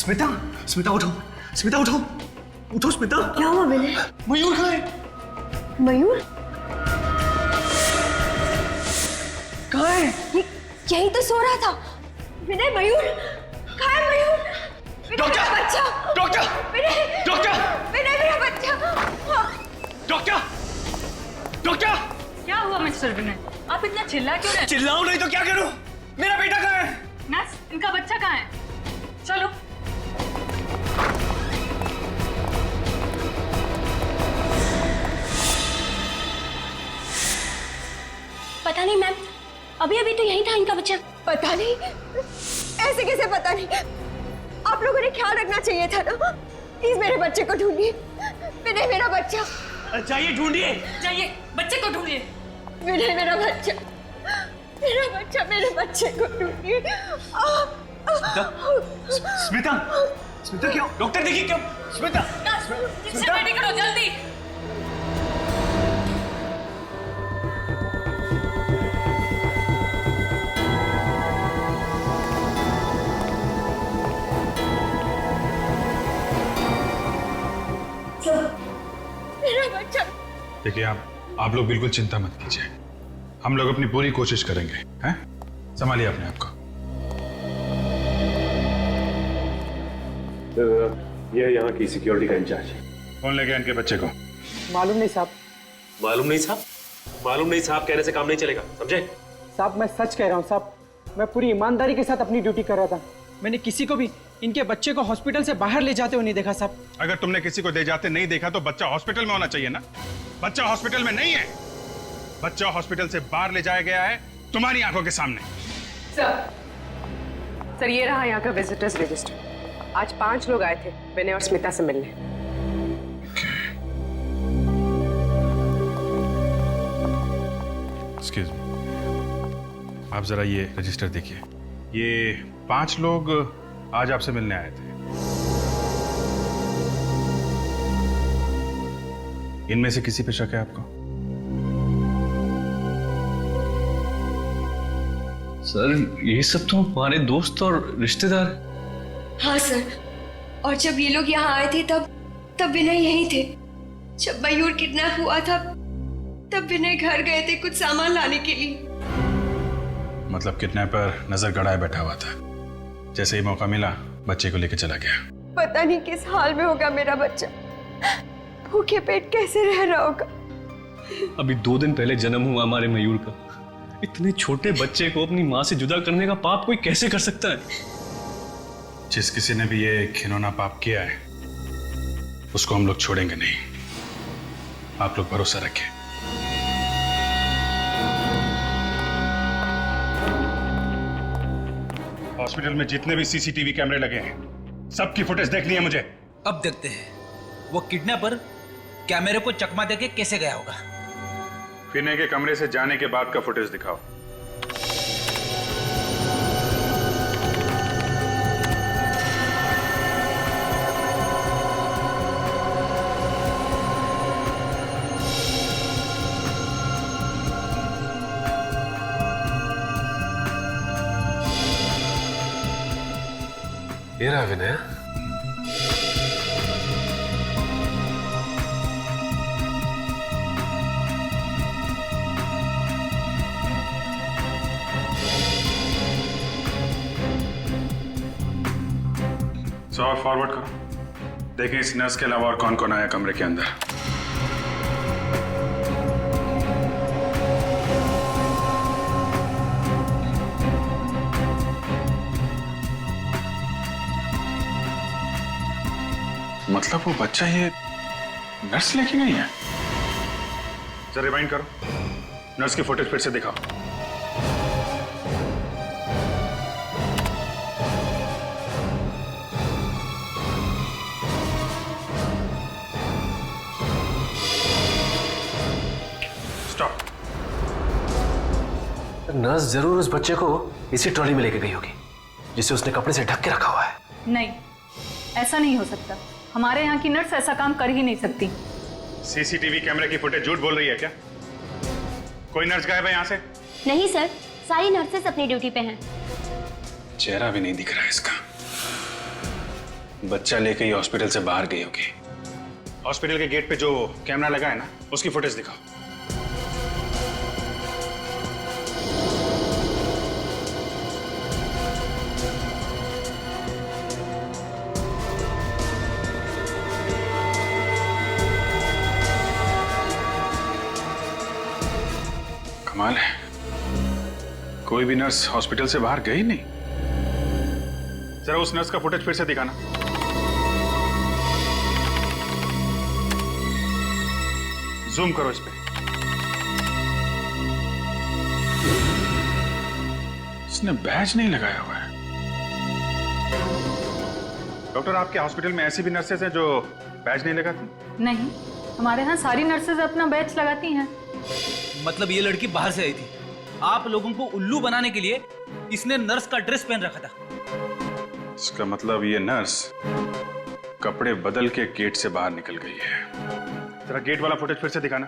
स्मिता, स्मिता उठो, स्मिता उठो, उठो स्मिता। क्या हुआ विनय? मयूर कहाँ है? मयूर? कहाँ है? ये यही तो सो रहा था। विनय, मयूर कहाँ है? मयूर, डॉक्टर! बच्चा! डॉक्टर! विनय! डॉक्टर! विनय, मेरा बच्चा! डॉक्टर! डॉक्टर! क्या हुआ मिस्टर विनय? आप इतना चिल्ला क्यों रहे? चिल्लाऊं नहीं तो क्या करूं? मेरा बेटा कहाँ है? नर्स, इनका बच्चा कहाँ है? चलो। पता नहीं मैम, अभी अभी तो यही था इनका बच्चा। पता नहीं, ऐसे कैसे पता नहीं? आप लोगों ने ख्याल रखना चाहिए था ना। प्लीज मेरे बच्चे को ढूंढिए। विनय, मेरा बच्चा। चाहिए, ढूंढिए। जाइए, बच्चे को ढूंढिए। विनय, मेरा बच्चा, मेरा बच्चा, मेरे बच्चे को ढूंढिए। स्मिता, स्मिता क्यों? डॉक्टर देखिए क्यों? स्मिता, रिक्शा रेडी करो जल्दी। मेरा बच्चा। देखिए आप लोग बिल्कुल चिंता मत कीजिए, हम लोग अपनी पूरी कोशिश करेंगे। हैं? संभालिए अपने आप को। ये यहाँ की सिक्योरिटी का इंचार्ज है। कौन ले गया इनके बच्चे को? मालूम नहीं साहब। मालूम नहीं साहब? मालूम नहीं साहब कहने से काम नहीं चलेगा, समझे? साहब मैं सच कह रहा हूँ साहब, मैं पूरी ईमानदारी के साथ अपनी ड्यूटी कर रहा था। मैंने किसी को भी इनके बच्चे को हॉस्पिटल से बाहर ले जाते हुए नहीं देखा साहब। अगर तुमने किसी को ले जाते नहीं देखा तो बच्चा हॉस्पिटल में होना चाहिए ना। बच्चा हॉस्पिटल में नहीं है, बच्चा हॉस्पिटल से बाहर ले जाया गया है तुम्हारी आंखों के सामने। सर ये रहा यहाँ का विजिटर्स रजिस्टर। आज 5 लोग आए थे विनय और स्मिता से मिलने। एक्सक्यूज मी, आप जरा ये रजिस्टर देखिए। ये 5 लोग आज आपसे मिलने आए थे। इनमें से किसी पे शक है आपको? सर ये सब तो हमारे दोस्त और रिश्तेदार। हाँ सर, और जब ये लोग यहाँ आए थे तब विनय यहीं थे। जब मयूर किडनैप हुआ था तब विनय घर गए थे कुछ सामान लाने के लिए। मतलब किडनैपर नजर गड़ाए बैठा हुआ था, जैसे ही मौका मिला बच्चे को लेकर चला गया। पता नहीं किस हाल में होगा मेरा बच्चा, भूखे पेट कैसे रह रहा होगा। अभी 2 दिन पहले जन्म हुआ हमारे मयूर का। इतने छोटे बच्चे को अपनी माँ से जुदा करने का पाप कोई कैसे कर सकता है? जिस किसी ने भी ये घिनौना पाप किया है उसको हम लोग छोड़ेंगे नहीं। आप लोग भरोसा रखें। हॉस्पिटल में जितने भी सीसीटीवी कैमरे लगे हैं सबकी फुटेज देखनी है मुझे। अब देखते हैं वो किडनैपर कैमरे को चकमा देके कैसे गया होगा। विनय के कमरे से जाने के बाद का फुटेज दिखाओ। ये रहा विनय। और फॉरवर्ड करो, देखें इस नर्स के अलावा और कौन कौन आया कमरे के अंदर। मतलब वो बच्चा ये नर्स लेके गई है? जरा रिवाइंड करो, नर्स की फुटेज फिर से दिखाओ। नर्स जरूर उस बच्चे को इसी ट्रॉली में लेके गई होगी जिसे उसने कपड़े से ढक के रखा हुआ है। नहीं, ऐसा नहीं हो सकता। हमारे यहाँ की नर्स ऐसा काम कर ही नहीं सकती। सीसीटीवी कैमरे की फुटेज झूठ बोल रही है क्या? कोई नर्स गायब है यहाँ से? नहीं सर, सारी नर्सेस अपनी ड्यूटी पे हैं। चेहरा भी नहीं दिख रहा है इसका। बच्चा लेके ही हॉस्पिटल से बाहर गई होगी। हॉस्पिटल के गेट पे जो कैमरा लगा है ना, उसकी फुटेज दिखाओ। कमाल है, कोई भी नर्स हॉस्पिटल से बाहर गई नहीं। जरा उस नर्स का फुटेज फिर से दिखाना। जूम करो इस पे। इसने बैज नहीं लगाया हुआ है। डॉक्टर, आपके हॉस्पिटल में ऐसी भी नर्सेज हैं जो बैज नहीं लगाती? नहीं, हमारे यहाँ सारी नर्सेज अपना बैच लगाती हैं। मतलब ये लड़की बाहर से आई थी, आप लोगों को उल्लू बनाने के लिए इसने नर्स का ड्रेस पहन रखा था। इसका मतलब ये नर्स कपड़े बदल के गेट से बाहर निकल गई है। जरा गेट वाला फुटेज फिर से दिखाना।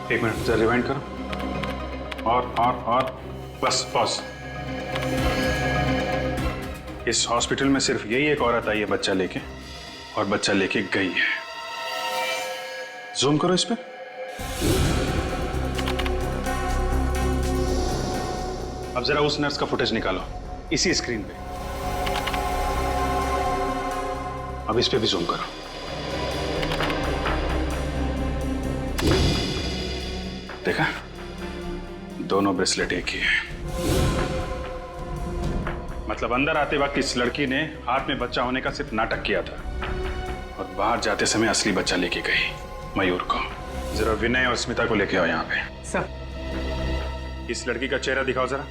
एक मिनट, जरा रिवाइंड करो। और बस पॉज। इस हॉस्पिटल में सिर्फ यही एक औरत आई है बच्चा लेके, और बच्चा लेके गई है। जूम करो इस पे। अब जरा उस नर्स का फुटेज निकालो इसी स्क्रीन पे। अब इस पे भी जूम करो। देखा, दोनों ब्रेसलेट एक ही है। मतलब अंदर आते वक्त इस लड़की ने हाथ में बच्चा होने का सिर्फ नाटक किया था, और बाहर जाते समय असली बच्चा लेके गई मयूर को। जरा विनय और स्मिता को लेके आओ यहाँ पे। सर, इस लड़की का चेहरा दिखाओ जरा।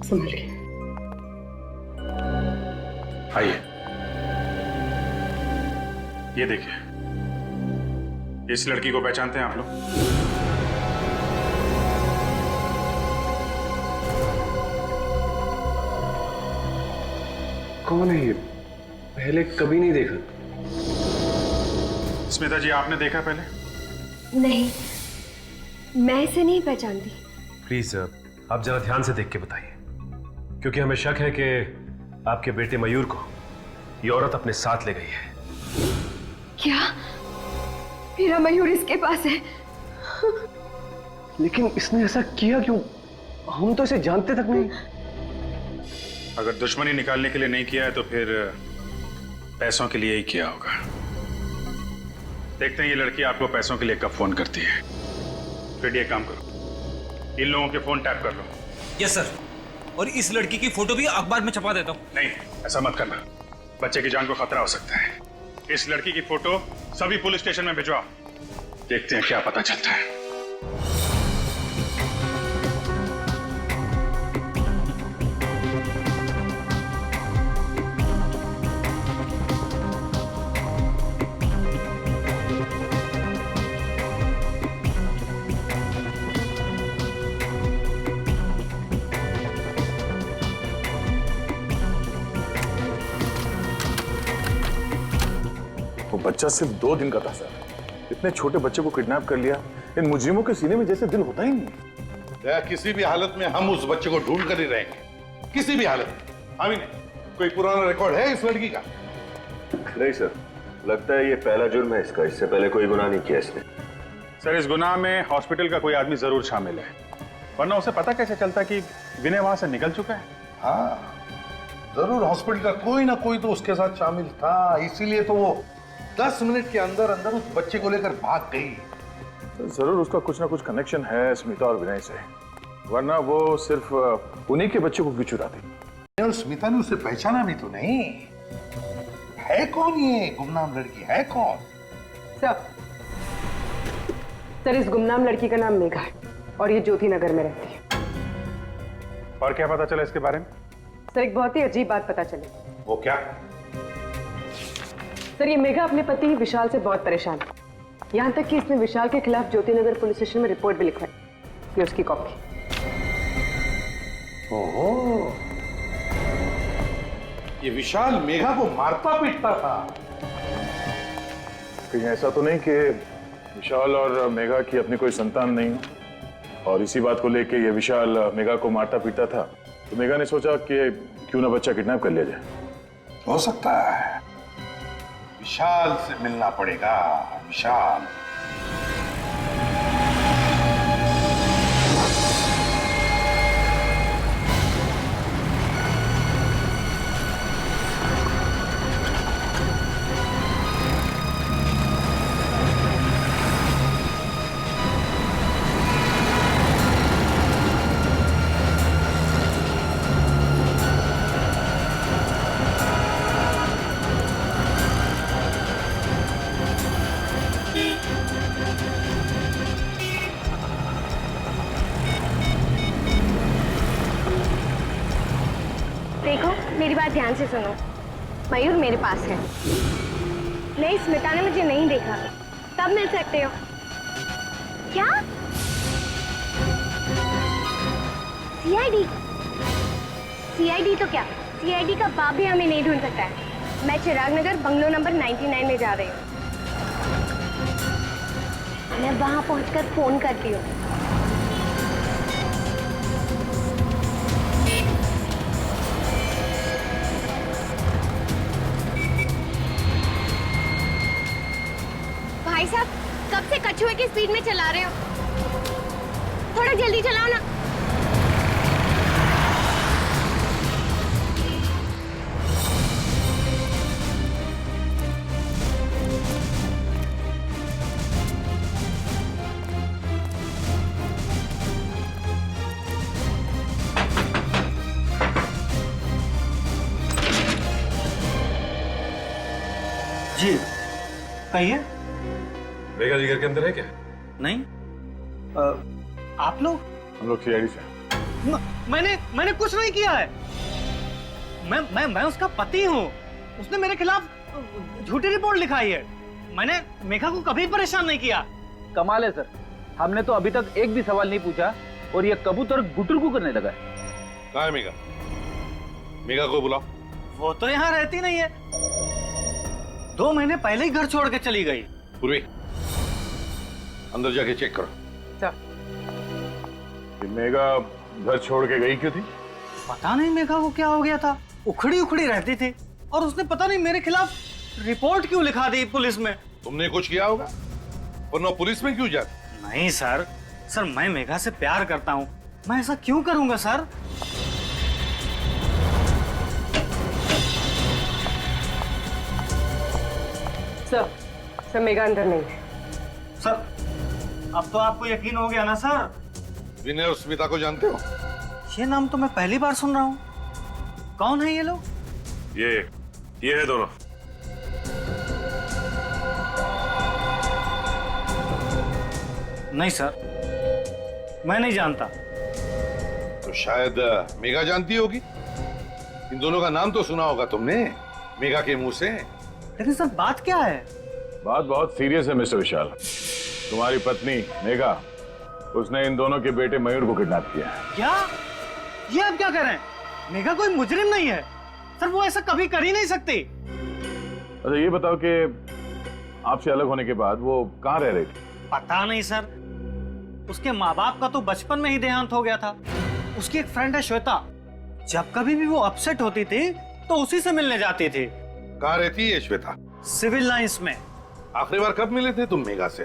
संभल के। आइए, ये देखिए, इस लड़की को पहचानते हैं आप लोग? कौन है ये? पहले कभी नहीं देखा। स्मिता जी, आपने देखा पहले? नहीं, मैं इसे नहीं पहचानती। प्लीज आप जरा ध्यान से देख के बताइए, क्योंकि हमें शक है कि आपके बेटे मयूर को ये औरत अपने साथ ले गई है। क्या मेरा मयूर इसके पास है? लेकिन इसने ऐसा किया क्यों? हम तो इसे जानते तक नहीं। अगर दुश्मनी निकालने के लिए नहीं किया है तो फिर पैसों के लिए ही किया होगा। देखते हैं ये लड़की आपको पैसों के लिए कब फोन करती है। फिर ये काम करो, इन लोगों के फोन टैप कर लो। यस सर, और इस लड़की की फोटो भी अखबार में छपा देता हूँ। नहीं, ऐसा मत करना, बच्चे की जान को खतरा हो सकता है। इस लड़की की फोटो सभी पुलिस स्टेशन में भिजवाओ, देखते हैं क्या पता चलता है। वो बच्चा सिर्फ 2 दिन का था सर। इतने छोटे बच्चे को किडनैप कर लिया। इन मुजरिमों के सीने में जैसे दिल होता ही नहीं। किसी भी हालत में हम उस बच्चे को ढूंढ कर ही रहेंगे, किसी भी हालत में। हाँ भी नहीं, कोई पुराना रिकॉर्ड है इस लड़की का? नहीं सर, लगता है ये पहला जुर्म है इसका। इससे पहले कोई गुनाह नहीं किया इसने। सर, इस गुनाह में हॉस्पिटल का कोई आदमी जरूर शामिल है, वरना उसे पता कैसे चलता कि विनय वहां से निकल चुका है? हाँ, जरूर हॉस्पिटल का कोई ना कोई तो उसके साथ शामिल था, इसीलिए तो वो 10 मिनट के अंदर अंदर उस बच्चे को लेकर भाग गई। तो जरूर उसका कुछ ना कुछ कनेक्शन है स्मिता और विनय से, वरना वो सिर्फ उन्हीं के बच्चे को क्यों चुराती? और स्मिता ने उसे पहचाना भी तो नहीं। है कौन ये गुमनाम लड़की, है कौन? सर, इस गुमनाम लड़की का नाम मेघा है और ये ज्योति नगर में रहती है। और क्या पता चला इसके बारे में? सर, एक बहुत ही अजीब बात पता चली। वो क्या? सर, ये मेघा अपने पति विशाल से बहुत परेशान है, यहाँ तक कि इसने विशाल के खिलाफ ज्योति नगर पुलिस स्टेशन में रिपोर्ट भी लिखवाई। ये उसकी कॉपी। ओहो, ये विशाल मेघा को मारता पीटता था। कहीं ऐसा तो नहीं कि विशाल और मेघा की अपनी कोई संतान नहीं और इसी बात को लेके ये विशाल मेघा को मारता पीटता था, तो मेघा ने सोचा कि क्यों ना बच्चा किडनैप कर लिया जाए। हो सकता है। विशाल से मिलना पड़ेगा। विशाल। देखो मेरी बात ध्यान से सुनो, मयूर मेरे पास है। नहीं, स्मिता ने मुझे नहीं देखा। कब मिल सकते हो? क्या? सीआईडी? सीआईडी तो क्या, सीआईडी का बाप भी हमें नहीं ढूंढ सकता है। मैं चिराग नगर बंगलो नंबर 99 में जा रही हूँ। मैं वहां पहुंचकर फोन करती हूँ। भाई साहब, कब से कछुए की स्पीड में चला रहे हो? थोड़ा जल्दी चलाओ ना। जी कहिए। मेघा जी घर के अंदर है क्या? नहीं। आप लोग? हम लोग सीआईडी से। मैंने कुछ नहीं किया है। मैं उसका पति हूँ। उसने मेरे खिलाफ झूठी रिपोर्ट लिखाई है। मैंने मेघा को कभी परेशान नहीं किया। कमाल है सर, हमने तो अभी तक एक भी सवाल नहीं पूछा और ये कबूतर गुटुरगु करने लगा है। कहाँ है मेघा? मेघा को बुलाओ। वो तो यहाँ रहती नहीं है। 2 महीने पहले ही घर छोड़ के चली गई। पूर्वी, अंदर जाके चेक करो। मेघा घर छोड़ के गई क्यों थी? पता नहीं मेघा को क्या हो गया था। उखड़ी उखड़ी रहती थी और उसने पता नहीं मेरे खिलाफ रिपोर्ट क्यों लिखा दी पुलिस में। तुमने कुछ किया होगा, वरना पुलिस में क्यों जाती? नहीं सर, मैं मेघा से प्यार करता हूँ। मैं ऐसा क्यों करूंगा सर? सर मेघा अंदर नहीं है। सर अब तो आपको यकीन हो गया ना सर? विनय और स्मिता को जानते हो? ये नाम तो मैं पहली बार सुन रहा हूँ। कौन है ये लोग? ये है दोनों। नहीं सर, मैं नहीं जानता। तो शायद मेघा जानती होगी। इन दोनों का नाम तो सुना होगा तुमने मेघा के मुंह से। लेकिन सर बात क्या है? बात बहुत सीरियस है मिस्टर विशाल। तुम्हारी पत्नी मेघा, उसने इन दोनों के बेटे मयूर को किडनैप किया है। क्या? ये आप क्या कर रहे हैं? मेघा कोई मुजरिम नहीं है सर, वो ऐसा कभी कर ही नहीं सकती। अच्छा ये बताओ कि आपसे अलग होने के बाद वो कहाँ रह रही थी? पता नहीं सर, उसके माँ बाप का तो बचपन में ही देहांत हो गया था। उसकी एक फ्रेंड है श्वेता, जब कभी भी वो अपसेट होती थी तो उसी से मिलने जाती थी। कहाँ रहती है श्वेता? सिविल लाइंस में। आखिरी बार कब मिले थे तुम मेघा से?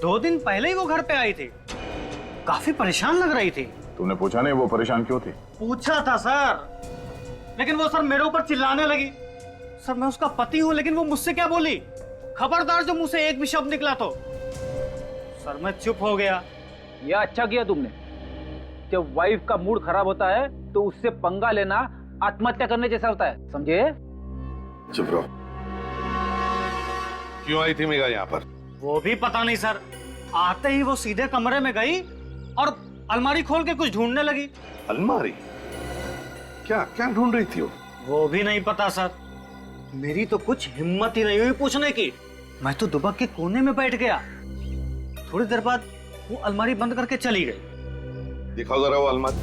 2 दिन पहले ही वो घर पे आई थी। काफी परेशान लग रही थी। तुमने पूछा नहीं वो परेशान क्यों थी? पूछा था सर, लेकिन वो सर मेरे ऊपर चिल्लाने लगी। सर मैं उसका पति हूँ, लेकिन वो मुझसे क्या बोली? खबरदार जो मुंह से एक भी शब्द निकला तो। सर मैं चुप हो गया। यह अच्छा किया तुमने। जब वाइफ का मूड खराब होता है तो उससे पंगा लेना आत्महत्या करने जैसा होता है, समझे? चुप रहो। क्यों आई थी मेघा यहाँ पर? वो भी पता नहीं सर। आते ही वो सीधे कमरे में गई और अलमारी खोल के कुछ ढूंढने लगी। अलमारी? क्या क्या ढूंढ रही थी वो भी नहीं पता सर। मेरी तो कुछ हिम्मत ही नहीं हुई पूछने की। मैं तो दुबक के कोने में बैठ गया। थोड़ी देर बाद वो अलमारी बंद करके चली गई। दिखाओ जरा वो अलमारी।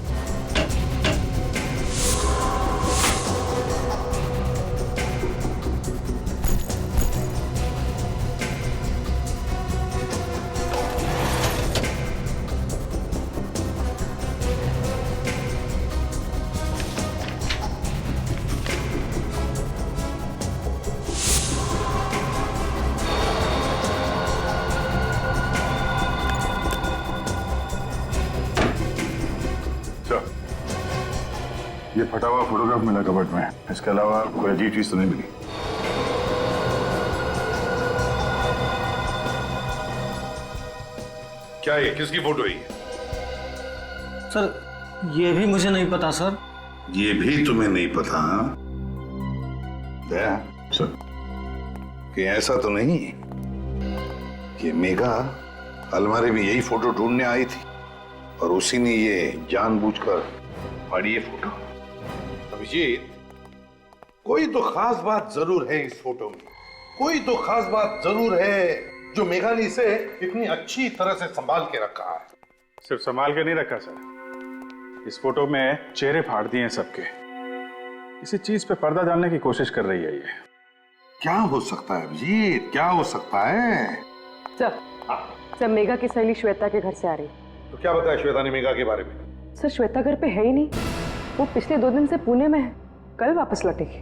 ये फटा हुआ फोटोग्राफ मिला कबर्ड में, इसके अलावा कोई अजीब चीज तो नहीं मिली। क्या ये किसकी फोटो है? सर ये भी मुझे नहीं पता सर। ये भी तुम्हें नहीं पता? दया सर, कि ऐसा तो नहीं कि मेघा अलमारी में यही फोटो ढूंढने आई थी और उसी ने ये जानबूझकर फाड़ी ये फोटो? अभिजीत, कोई तो खास बात जरूर है इस फोटो में, कोई तो खास बात जरूर है जो मेघा ने इसे इतनी अच्छी तरह से संभाल के रखा है। सिर्फ संभाल के नहीं रखा सर, इस फोटो में चेहरे फाड़ दिए हैं सबके। किसी चीज पे पर्दा डालने की कोशिश कर रही है ये। क्या हो सकता है अभिजीत, क्या हो सकता है? सर मेघा की सहेली श्वेता के घर से आ रही। तो क्या बताया श्वेता ने मेघा के बारे में? सर श्वेता घर पे है ही नहीं, वो पिछले 2 दिन से पुणे में है, कल वापस लौटेगी।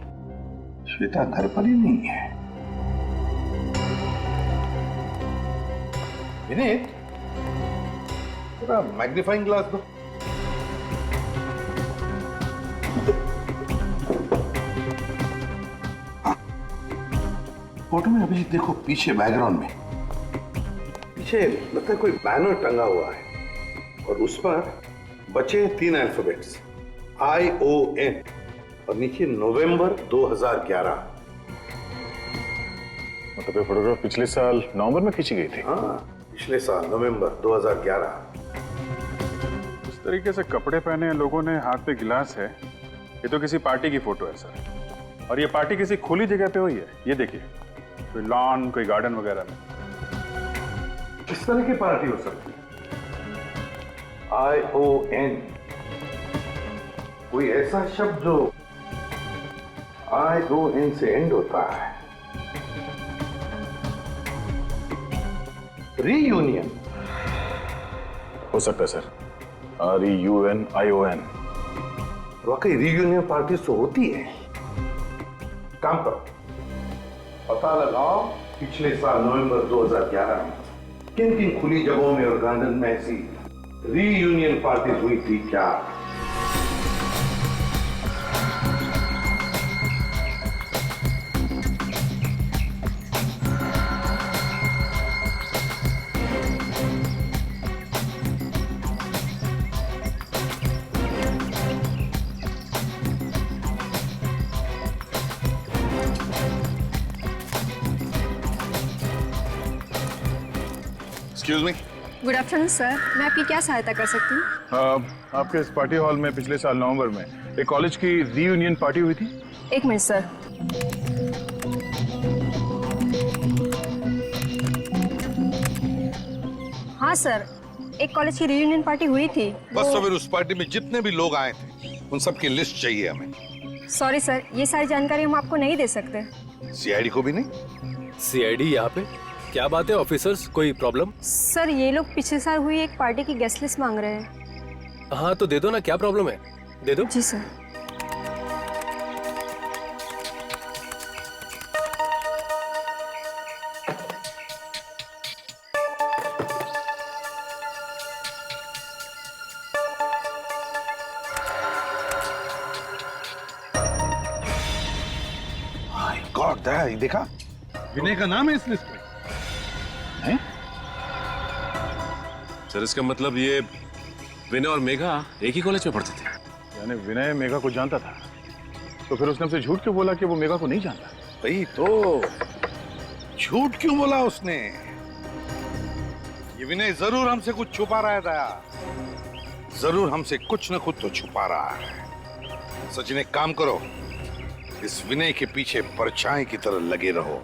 श्वेता घर पर ही नहीं है। विनीत, थोड़ा मैग्नीफाइंग ग्लास दो। फोटो में अभी देखो पीछे बैकग्राउंड में, पीछे लगता है कोई बैनर टंगा हुआ है और उस पर बचे 3 अल्फाबेट्स ION और नीचे नवंबर 2011। मतलब ये फोटोग्राफ पिछले साल नवंबर में खींची गई थी? हाँ, पिछले साल नवंबर 2011। इस तरीके से कपड़े पहने हैं लोगों ने, हाथ पे गिलास है, ये तो किसी पार्टी की फोटो है सर। और ये पार्टी किसी खुली जगह पे हुई है, ये देखिए, कोई लॉन, कोई गार्डन वगैरह में। किस तरह की पार्टी हो सकती है? ION, कोई ऐसा शब्द जो ION से एंड होता है। रीयूनियन हो सकता है सर, REUNION। वाकई रीयूनियन पार्टी तो होती है। काम करो, पता लगाओ पिछले साल नवंबर 2011 में किन किन खुली जगहों में और गार्डन में ऐसी रीयूनियन पार्टी हुई थी क्या? Excuse me. Good afternoon sir, मैं आपकी क्या सहायता कर सकती हूँ? आपके इस पार्टी हॉल में पिछले साल नवंबर में एक कॉलेज की रीयूनियन पार्टी हुई थी। 1 मिनट सर। हाँ सर, एक कॉलेज की रीयूनियन पार्टी हुई थी। बस तो फिर उस पार्टी में जितने भी लोग आए थे उन सब की लिस्ट चाहिए हमें। सॉरी सर, ये सारी जानकारी हम आपको नहीं दे सकते। सीआईडी को भी नहीं? सीआईडी यहाँ पे? क्या बात है ऑफिसर्स, कोई प्रॉब्लम? सर ये लोग पिछले साल हुई एक पार्टी की गेस्ट लिस्ट मांग रहे हैं। हाँ तो दे दो ना, क्या प्रॉब्लम है, दे दो। जी सर। गॉड, दैट देखा, विनय का नाम है इस लिस्ट में। हैं? सर इसका मतलब ये विनय और मेघा एक ही कॉलेज में पढ़ते थे? यानी विनय मेघा को जानता था, तो फिर उसने हमसे झूठ क्यों बोला कि वो मेघा को नहीं जानता? भाई तो झूठ क्यों बोला उसने? ये विनय जरूर हमसे कुछ छुपा रहा है दया, जरूर हमसे कुछ न कुछ तो छुपा रहा है। सचिन एक काम करो, इस विनय के पीछे परछाई की तरह लगे रहो।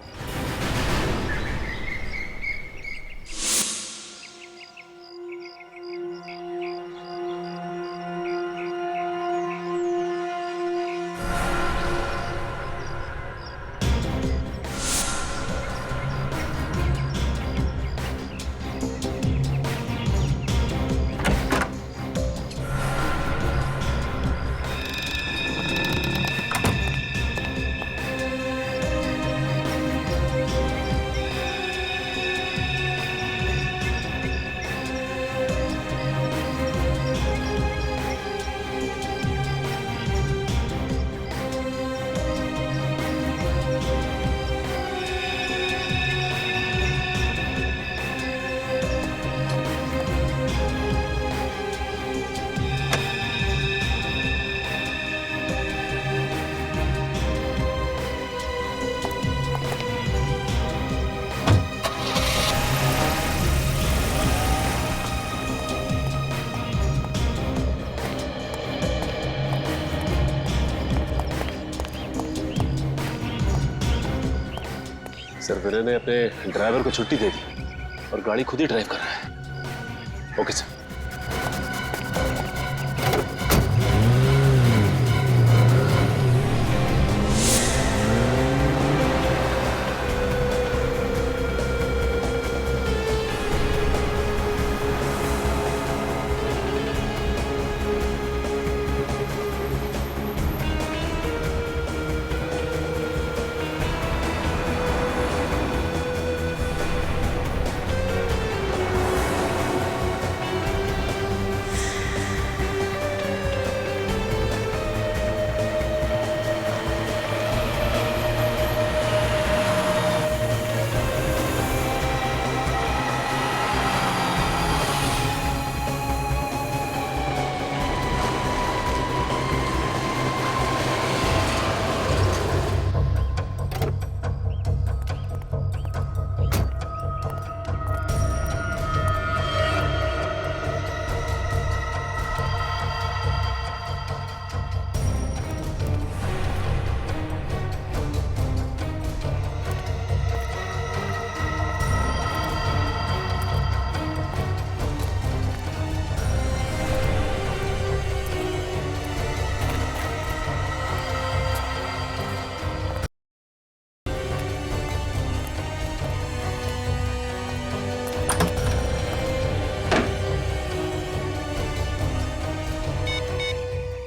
सर विनय ने अपने ड्राइवर को छुट्टी दे दी और गाड़ी खुद ही ड्राइव कर रहा है। Okay sir.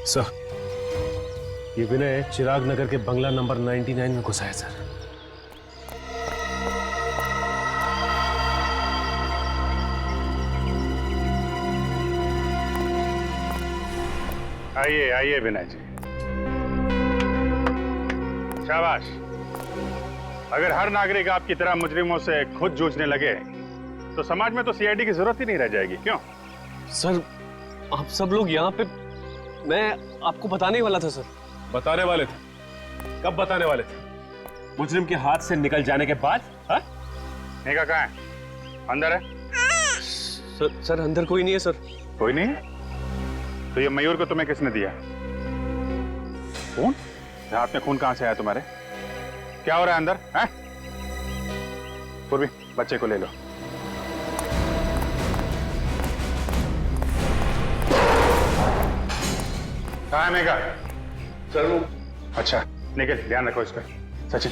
सर, ये विनय चिराग नगर के बंगला नंबर 99 में घुसा है सर। आइए आइए विनय जी, शाबाश। अगर हर नागरिक आपकी तरह मुजरिमों से खुद जूझने लगे तो समाज में तो सीआईडी की जरूरत ही नहीं रह जाएगी, क्यों? सर, आप सब लोग यहाँ पे, मैं आपको बताने वाला था सर। बताने वाले थे? कब बताने वाले थे? मुजरिम के हाथ से निकल जाने के बाद? हाँ? मेघा कहाँ है? अंदर है? सर अंदर कोई नहीं है सर। कोई नहीं है? तो ये मयूर को तुम्हें किसने दिया? खून? हाथ में खून कहां से आया तुम्हारे? क्या हो रहा है अंदर? हैं? पूर्वी, बच्चे को ले लो। कहाँ है मेघा? सर वो। अच्छा निखिल, ध्यान रखो इसका। सचिन।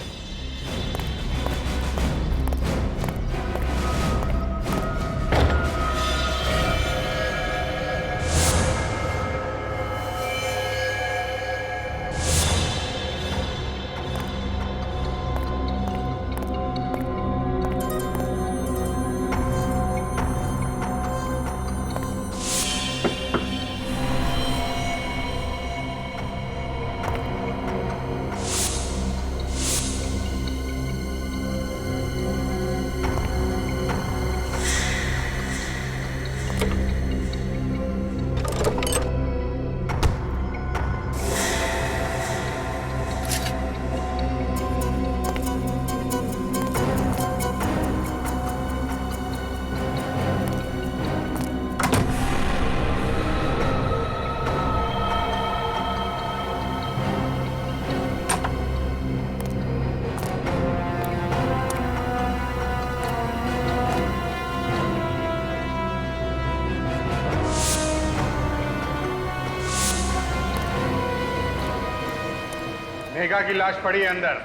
मेघा की लाश पड़ी है अंदर।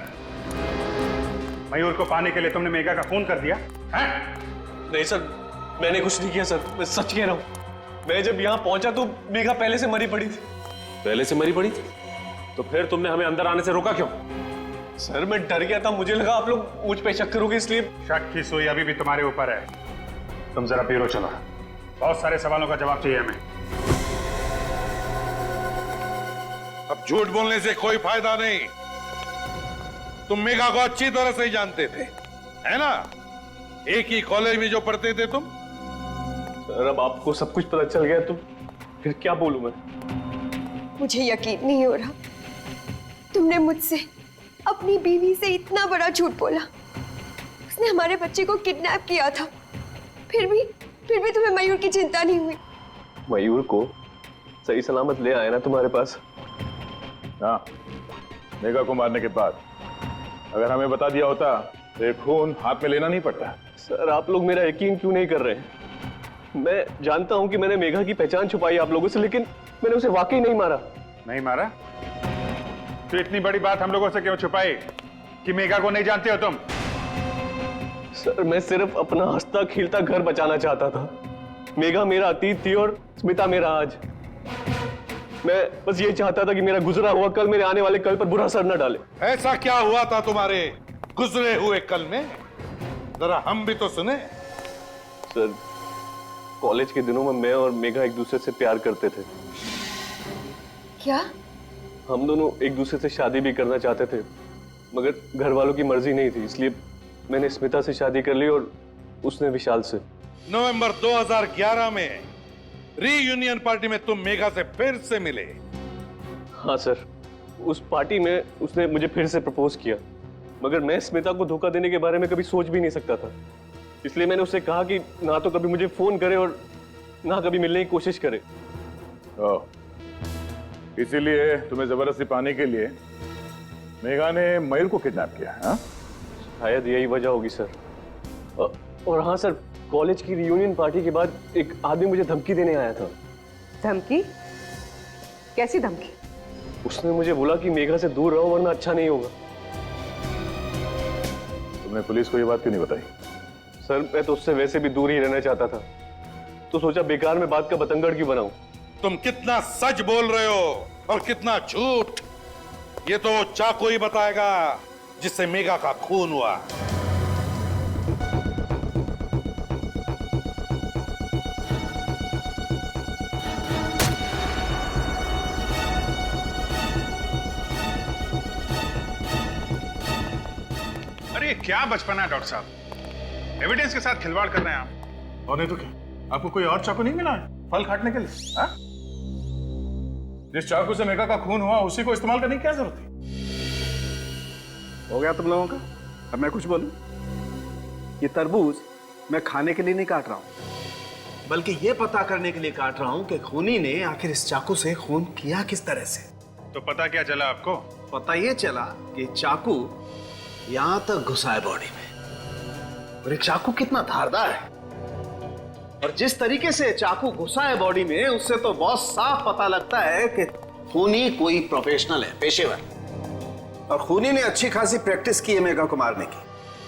मयूर को पाने के लिए तुमने मेघा का खून कर दिया है? नहीं सर, मैंने कुछ नहीं किया सर, मैं सच कह रहा हूँ। मैं जब यहाँ पहुंचा तो मेघा पहले से मरी पड़ी थी। पहले से मरी पड़ी थी? तो फिर तुमने हमें अंदर आने से रोका क्यों? सर मैं डर गया था, मुझे लगा आप लोग मुझ पे शक करोगे इसलिए। शक की सुई अभी भी तुम्हारे ऊपर है। तुम जरा ब्यूरो चलो, बहुत सारे सवालों का जवाब चाहिए हमें। अब झूठ बोलने से कोई फायदा नहीं। तुम मेघा को अच्छी तरह से ही जानते थे, है ना? एक ही कॉलेज में जो पढ़ते थे तुम। सर अब आपको सब कुछ पता चल गया तो फिर क्या बोलूं मैं? मुझे यकीन नहीं हो रहा, तुमने मुझसे अपनी बीवी से इतना बड़ा झूठ बोला। उसने हमारे बच्चे को किडनैप किया था, फिर भी तुम्हें मयूर की चिंता नहीं हुई। मयूर को सही सलामत ले आए ना तुम्हारे पास। हाँ, मेघा को मारने के बाद अगर हमें बता दिया होता ये खून हाथ में लेना नहीं पड़ता। सर आप लोग मेरा यकीन क्यों नहीं कर रहे हैं? मैं जानता हूं कि मैंने मेघा की पहचान छुपाई आप लोगों से, लेकिन मैंने उसे वाकई नहीं मारा। नहीं मारा? तो इतनी बड़ी बात हम लोगों से क्यों छुपाई कि मेघा को नहीं जानते हो तुम? सर मैं सिर्फ अपना हंसता खिलता घर बचाना चाहता था। मेघा मेरा अतीत थी और स्मिता मेरा आज। मैं बस ये चाहता था कि मेरा गुजरा हुआ कल मेरे आने वाले कल पर बुरा असर न डाले। ऐसा क्या हुआ था तुम्हारे गुजरे हुए कल में? जरा हम भी तो सुने। सर कॉलेज के दिनों में मैं और मेघा एक दूसरे से प्यार करते थे। क्या? हम दोनों एक दूसरे से शादी भी करना चाहते थे, मगर घर वालों की मर्जी नहीं थी, इसलिए मैंने स्मिता से शादी कर ली और उसने विशाल से। नवंबर 2011 में रीयूनियन पार्टी में तुम मेघा से फिर से मिले। हाँ सर, उस पार्टी में उसने मुझे फिर से प्रपोज किया, मगर मैं स्मिता को धोखा देने के बारे में कभी सोच भी नहीं सकता था। इसलिए मैंने उससे कहा कि ना तो कभी मुझे फोन करे और ना कभी मिलने की कोशिश करे। इसीलिए तुम्हें जबरदस्ती पाने के लिए मेघा ने मयूर को किडनैप किया। हाँ? शायद यही वजह होगी सर। और हाँ सर, कॉलेज की रियूनियन पार्टी के बाद एक आदमी मुझे धमकी देने आया था। धमकी? कैसी धमकी? उसने मुझे बोला कि मेघा से दूर रहो वरना अच्छा नहीं होगा। तुमने पुलिस को ये बात क्यों नहीं बताई? सर मैं तो उससे वैसे भी दूर ही रहना चाहता था, तो सोचा बेकार में बात का बतंगड़ क्यों बनाऊं। तुम कितना सच बोल रहे हो और कितना झूठ, ये तो चाकू ही बताएगा जिससे मेघा का खून हुआ। अरे क्या बचपना है डॉक्टर साहब, एविडेंस के साथ खिलवाड़ कर रहे हैं आप। और नहीं तो क्या, आपको कोई और चाकू नहीं मिला है फल काटने के लिए? हाँ? जिस चाकू से मेघा का खून हुआ उसी को इस्तेमाल करने की क्या जरूरत थी? हो गया तुम लोगों का? अब मैं कुछ बोलूं? ये तरबूज मैं खाने के लिए नहीं काट रहा हूं, बल्कि ये पता करने के लिए काट रहा हूं कि खूनी ने आखिर इस चाकू से खून किया किस तरह से। तो पता क्या चला आपको? पता ये चला कि चाकू यहां तक घुसा है बॉडी में, और एक चाकू कितना धारदार है, और जिस तरीके से चाकू घुसा है बॉडी में उससे तो बहुत साफ पता लगता है कि खूनी कोई प्रोफेशनल है, पेशेवर। और खूनी ने अच्छी खासी प्रैक्टिस की है मेघा को मारने की,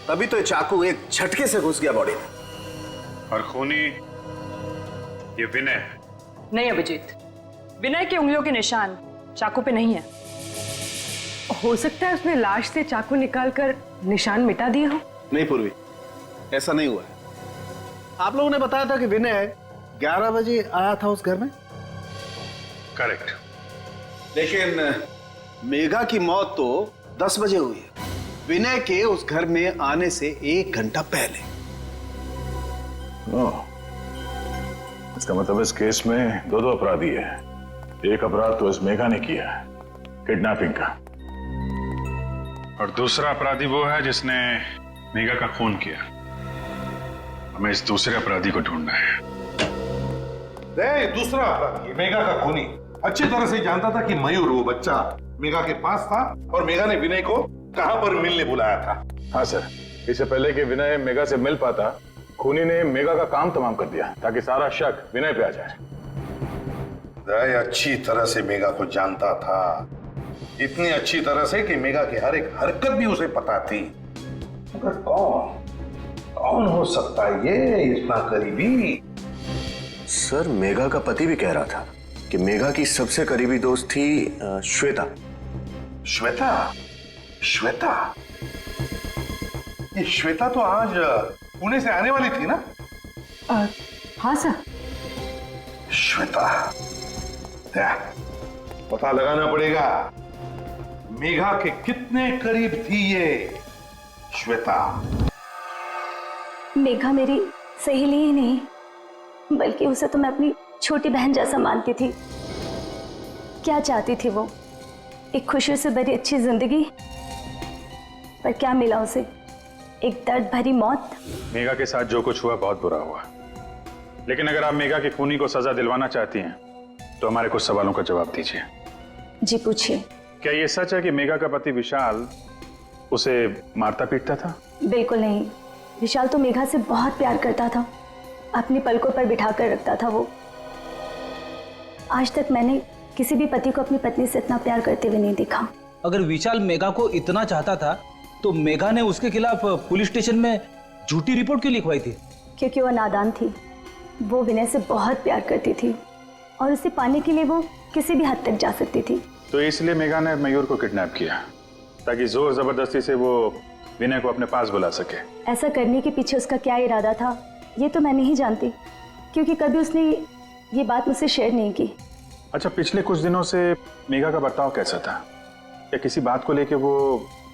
तभी तो ये चाकू एक झटके से घुस गया बॉडी में। और खूनी ये विनय है। नहीं अभिजीत, विनय की उंगलियों के निशान चाकू पे नहीं है। हो सकता है उसने लाश से चाकू निकालकर निशान मिटा दिए हो। नहीं पूर्वी, ऐसा नहीं हुआ है। आप लोगों ने बताया था कि विनय 11 बजे आया था उस घर में। करेक्ट। लेकिन मेघा की मौत तो 10 बजे हुई है, विनय के उस घर में आने से 1 घंटा पहले। इसका मतलब इस केस में दो अपराधी है। एक अपराध तो इस मेघा ने किया है, किडनैपिंग का, और दूसरा अपराधी वो है जिसने मेघा का खून किया। हमें इस दूसरे अपराधी को ढूंढना है। दूसरा अपराधी मेघा का खूनी अच्छी तरह से जानता था कि मयूर वो बच्चा मेघा के पास था और मेघा ने विनय को कहां पर मिलने बुलाया था। हाँ सर, इससे पहले कि विनय मेघा से मिल पाता, खूनी ने मेघा का काम तमाम कर दिया ताकि सारा शक विनय पे आ जाए। दया अच्छी तरह से मेघा को जानता था, इतनी अच्छी तरह से कि मेघा की हर एक हरकत भी उसे पता थी। मगर कौन हो सकता है ये इतना करीबी? सर मेघा का पति भी कह रहा था कि मेघा की सबसे करीबी दोस्त थी श्वेता। श्वेता? श्वेता? ये श्वेता तो आज पुणे से आने वाली थी ना? हाँ सर। श्वेता, पता लगाना पड़ेगा मेघा के कितने करीब थी ये श्वेता। मेघा मेरी सहेली ही नहीं, बल्कि उसे तो मैं अपनी छोटी बहन जैसा मानती थी। क्या चाहती थी वो? एक खुशी से भरी अच्छी जिंदगी, पर क्या मिला उसे? एक दर्द भरी मौत। मेघा के साथ जो कुछ हुआ बहुत बुरा हुआ, लेकिन अगर आप मेघा के खूनी को सजा दिलवाना चाहती हैं तो हमारे कुछ सवालों का जवाब दीजिए। जी पूछिए। क्या ये सच है कि मेघा का पति विशाल उसे मारता पीटता था? बिल्कुल नहीं। विशाल तो मेघा से बहुत प्यार करता था, अपनी पलकों पर बिठा कर रखता था वो। आज तक मैंने किसी भी पति को अपनी पत्नी से इतना प्यार करते हुए नहीं देखा। अगर विशाल मेघा को इतना चाहता था तो मेघा ने उसके खिलाफ पुलिस स्टेशन में झूठी रिपोर्ट क्यों लिखवाई थी? क्योंकि वो नादान थी। वो विनय से बहुत प्यार करती थी और उसे पाने के लिए वो किसी भी हद तक जा सकती थी। तो इसलिए मेघा ने मयूर को किडनैप किया ताकि जोर जबरदस्ती से वो विनय को अपने पास बुला सके। ऐसा करने के पीछे उसका क्या इरादा था ये तो मैं नहीं जानती, क्योंकि कभी उसने ये बात मुझसे शेयर नहीं की। अच्छा, पिछले कुछ दिनों से मेघा का बर्ताव कैसा था? क्या किसी बात को लेके वो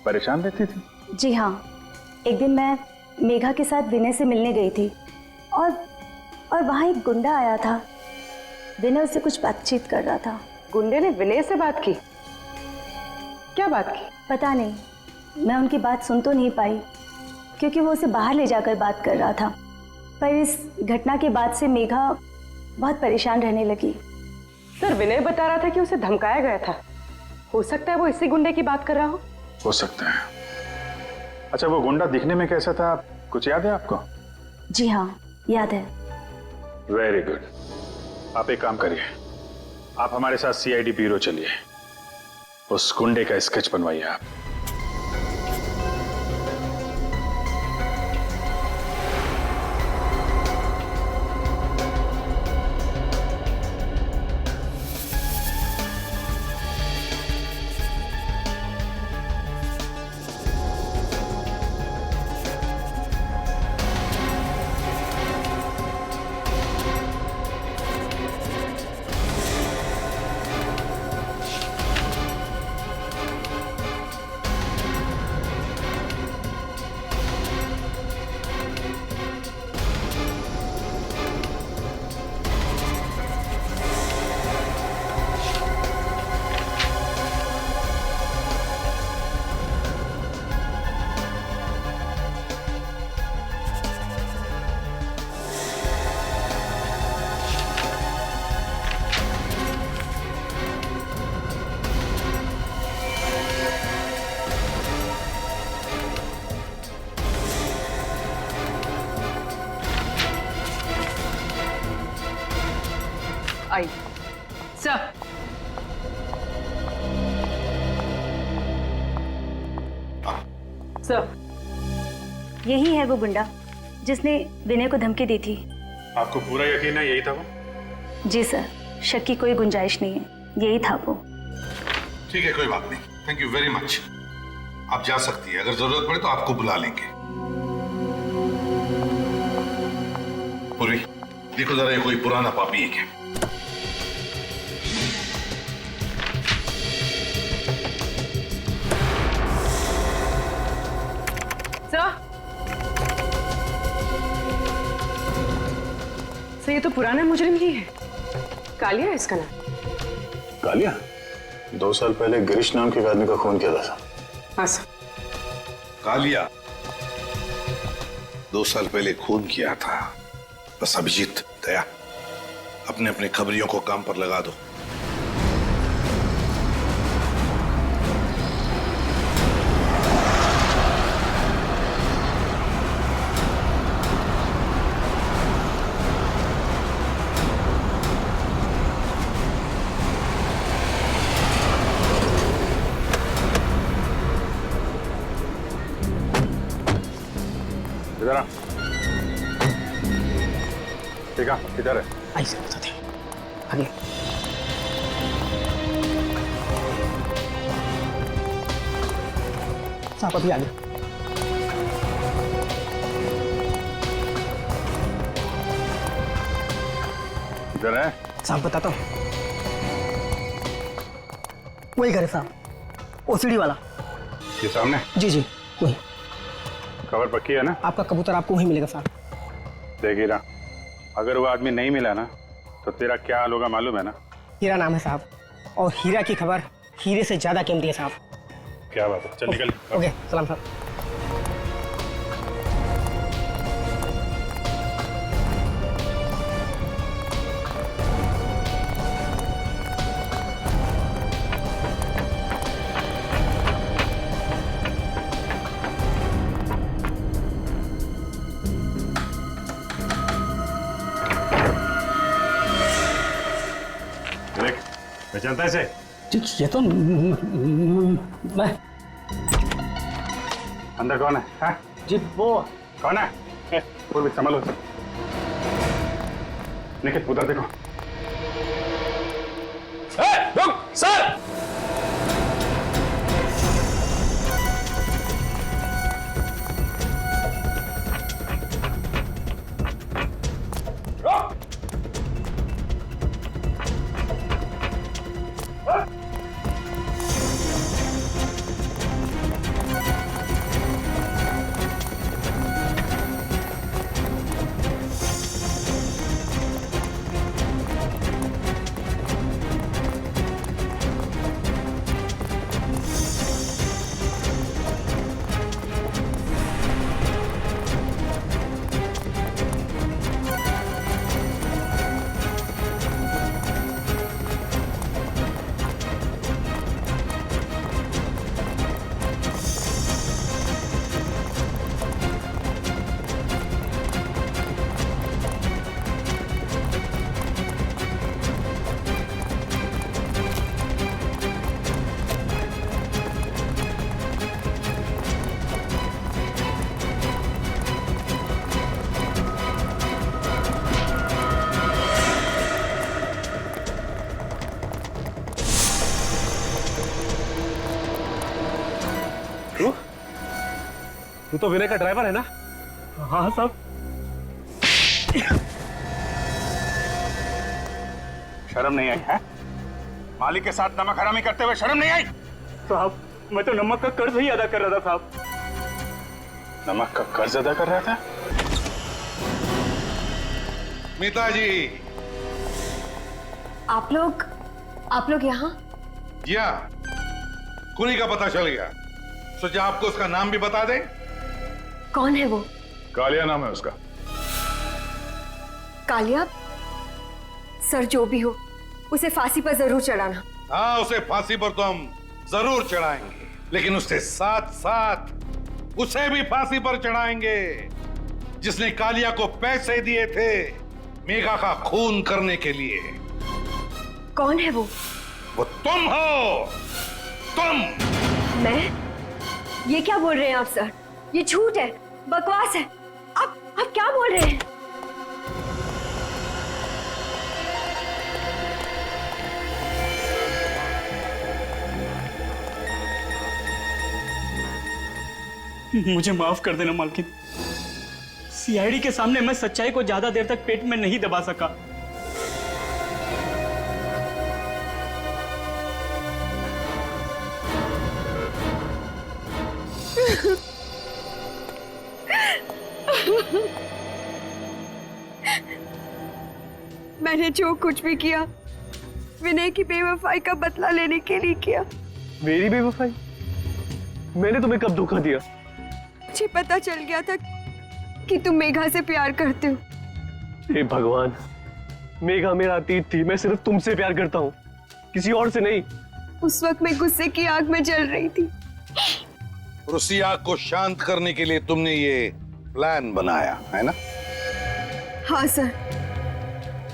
परेशान रहती थी? जी हाँ, एक दिन मैं मेघा के साथ विनय से मिलने गई थी और वहाँ एक गुंडा आया था। विनय उससे कुछ बातचीत कर रहा था। गुंडे ने विनय से बात की? क्या बात की? पता नहीं, मैं उनकी बात सुन तो नहीं पाई क्योंकि वो उसे बाहर ले जाकर बात कर रहा था। पर इस घटना के बाद से मेघा बहुत परेशान रहने लगी। सर, विनय बता रहा था कि उसे धमकाया गया था। हो सकता है वो इसी गुंडे की बात कर रहा हो सकता है। अच्छा, वो गुंडा दिखने में कैसा था, कुछ याद है आपको? जी हाँ, याद है। Very good. आप एक काम करिए, आप हमारे साथ सीआईडी ब्यूरो चलिए, उस गुंडे का स्केच बनवाइए आप। आई सर। सर, यही है वो गुंडा जिसने विनय को धमकी दी थी। आपको पूरा यकीन है यही था वो? जी सर, शक की कोई गुंजाइश नहीं है, यही था वो। ठीक है, कोई बात नहीं। Thank you very much. आप जा सकती है, अगर जरूरत पड़े तो आपको बुला लेंगे। पूरी देखो जरा, ये कोई पुराना पापी है क्या? सर, ये तो पुराना मुजरिम ही है। कालिया है इसका नाम। कालिया? 2 साल पहले गिरीश नाम के आदमी का खून किया था। हाँ सर। कालिया 2 साल पहले खून किया था। बस अभिजीत, दया, अपने अपने खबरियों को काम पर लगा दो। इधर आ। ठीक है, किधर है? आई से बताते हैं। आगे। साहब अभी आगे। इधर है? साहब बताता हूँ। वही घर है साहब, ओसीडी वाला। ये सामने? जी जी वही। खबर पक्की है ना? आपका कबूतर आपको वहीं मिलेगा साहब। देख हीरा, अगर वो आदमी नहीं मिला ना तो तेरा क्या हाल होगा मालूम है ना? हीरा नाम है साहब, और हीरा की खबर हीरे से ज्यादा कीमती है साहब। क्या बात है, चल निकल। ओके, सलाम साहब। पहचानता है इसे? ये तो मैं। अंदर कौन है? हाँ? जी वो कौन है? पूर्वी संभालो इसे। निखिल उधर देखो। सर! तू तो विनय का ड्राइवर है ना? हाँ साहब। शर्म नहीं आई है? मालिक के साथ नमक हरामी करते हुए शर्म नहीं आई? साहब मैं तो नमक का कर्ज ही अदा कर रहा था साहब। नमक का कर्ज अदा कर रहा था? मीता जी। आप लोग यहाँ? जी हाँ, कुनी का पता चल गया। सोचा आपको उसका नाम भी बता दें। कौन है वो? कालिया नाम है उसका। कालिया? सर जो भी हो उसे फांसी पर जरूर चढ़ाना। हाँ, उसे फांसी पर तो हम जरूर चढ़ाएंगे, लेकिन उसके साथ साथ उसे भी फांसी पर चढ़ाएंगे जिसने कालिया को पैसे दिए थे मेघा का खून करने के लिए। कौन है वो? वो तुम हो। तुम। मैं? ये क्या बोल रहे हैं आप सर? ये झूठ है, बकवास है। आप क्या बोल रहे हैं? मुझे माफ कर देना मालकिन। सीआईडी के सामने मैं सच्चाई को ज्यादा देर तक पेट में नहीं दबा सका। मैंने जो कुछ भी किया विनय की बेवफाई का बदला लेने के लिए किया। मेरी बेवफाई? मैंने तुम्हें कब धोखा दिया? मुझे पता चल गया था कि तुम मेघा से प्यार करते हो। हे भगवान, मेघा मेरा अतीत थी। मैं सिर्फ तुमसे प्यार करता हूँ, किसी और से नहीं। उस वक्त मैं गुस्से की आग में जल रही थी। और उसी आग को शांत करने के लिए तुमने ये प्लान बनाया है ना? हाँ सर।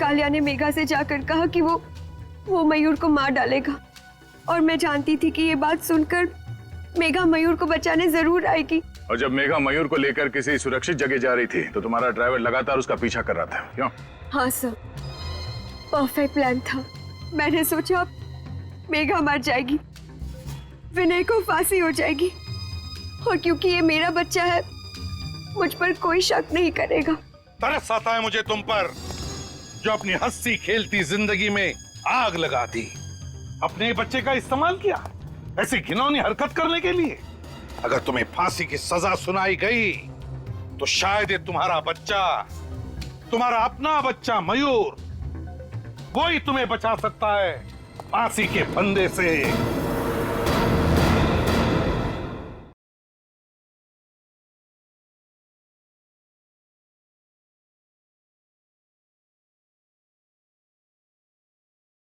कालिया ने मेघा से जाकर कहा कि वो मयूर को मार डालेगा, और मैं जानती थी कि ये बात सुनकर मेघा मयूर को बचाने जरूर आएगी। और जब मेघा मयूर को लेकर किसी सुरक्षित जगह जा रही थी तो तुम्हारा ड्राइवर लगातार उसका पीछा कर रहा था, क्यों? हाँ सर, परफेक्ट प्लान था। मैंने सोचा मेघा मर जाएगी, विनय को फांसी हो जाएगी, और क्योंकि ये मेरा बच्चा है मुझ पर कोई शक नहीं करेगा। तरस आता है मुझे तुम पर, जो अपनी हंसी खेलती जिंदगी में आग लगा दी। अपने बच्चे का इस्तेमाल किया ऐसी घिनौनी हरकत करने के लिए। अगर तुम्हें फांसी की सजा सुनाई गई तो शायद ये तुम्हारा बच्चा, तुम्हारा अपना बच्चा मयूर, वो ही तुम्हें बचा सकता है फांसी के फंदे से।